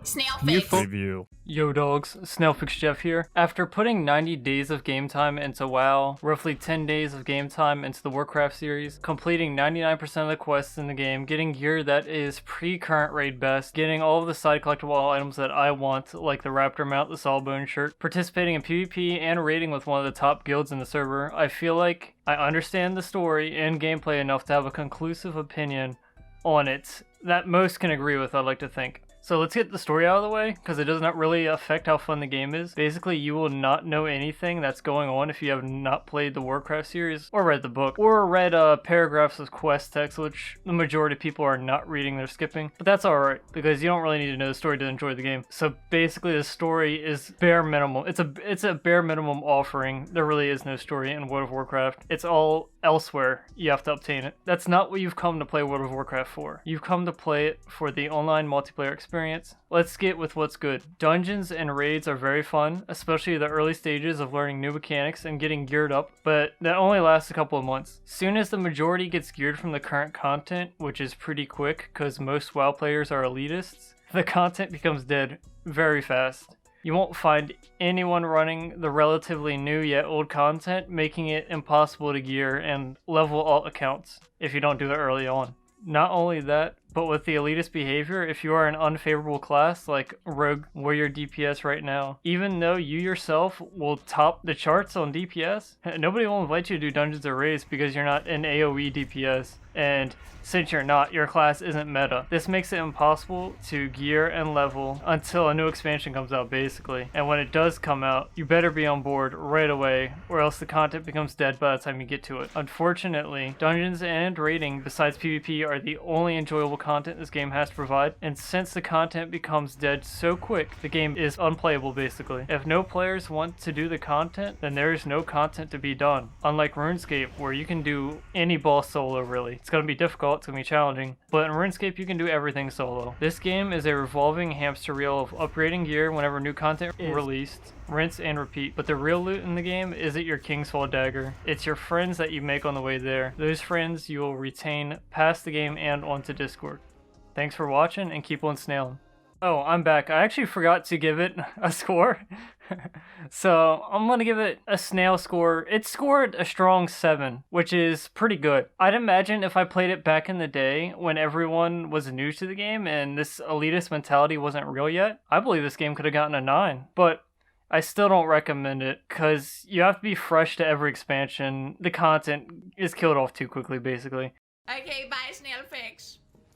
Snail New fix. review. Yo dogs, Snailfix Jeff here. After putting 90 days of game time into WoW, roughly 10 days of game time into the Warcraft series, completing 99% of the quests in the game, getting gear that is pre-current raid best, getting all of the side collectible items that I want, like the Raptor mount, the Sawbone shirt, participating in PvP and raiding with one of the top guilds in the server, I feel like I understand the story and gameplay enough to have a conclusive opinion on it that most can agree with, I'd like to think. So let's get the story out of the way, because it does not really affect how fun the game is. Basically, you will not know anything that's going on if you have not played the Warcraft series, or read the book, or read paragraphs of quest text, which the majority of people are not reading, they're skipping. But that's alright, because you don't really need to know the story to enjoy the game. So basically, the story is bare minimum. It's a bare minimum offering. There really is no story in World of Warcraft. It's all elsewhere. You have to obtain it. That's not what you've come to play World of Warcraft for. You've come to play it for the online multiplayer experience. Let's get with what's good. Dungeons and raids are very fun, especially the early stages of learning new mechanics and getting geared up, but that only lasts a couple of months. Soon as the majority gets geared from the current content, which is pretty quick because most WoW players are elitists, the content becomes dead very fast. You won't find anyone running the relatively new yet old content, making it impossible to gear and level alt accounts if you don't do it early on. Not only that, but with the elitist behavior, if you are an unfavorable class like Rogue Warrior DPS right now, even though you yourself will top the charts on DPS, nobody will invite you to do dungeons or raids because you're not an AoE DPS. And since you're not, your class isn't meta. This makes it impossible to gear and level until a new expansion comes out, basically. And when it does come out, you better be on board right away, or else the content becomes dead by the time you get to it. Unfortunately, dungeons and raiding, besides PvP, are the only enjoyable content this game has to provide, and since the content becomes dead so quick, the game is unplayable, basically. If no players want to do the content, then there is no content to be done. Unlike RuneScape, where you can do any boss solo, really. It's going to be difficult, it's going to be challenging, but in RuneScape you can do everything solo. This game is a revolving hamster wheel of upgrading gear whenever new content is released, rinse and repeat. But the real loot in the game isn't your Kingsfall dagger, it's your friends that you make on the way there. Those friends you will retain past the game and onto Discord. Thanks for watching and keep on snailing. Oh, I'm back. I actually forgot to give it a score. So I'm gonna give it a snail score. It scored a strong 7, which is pretty good. I'd imagine if I played it back in the day when everyone was new to the game and this elitist mentality wasn't real yet, I believe this game could have gotten a 9. But I still don't recommend it because you have to be fresh to every expansion. The content is killed off too quickly, basically. Okay, bye, Snail fix.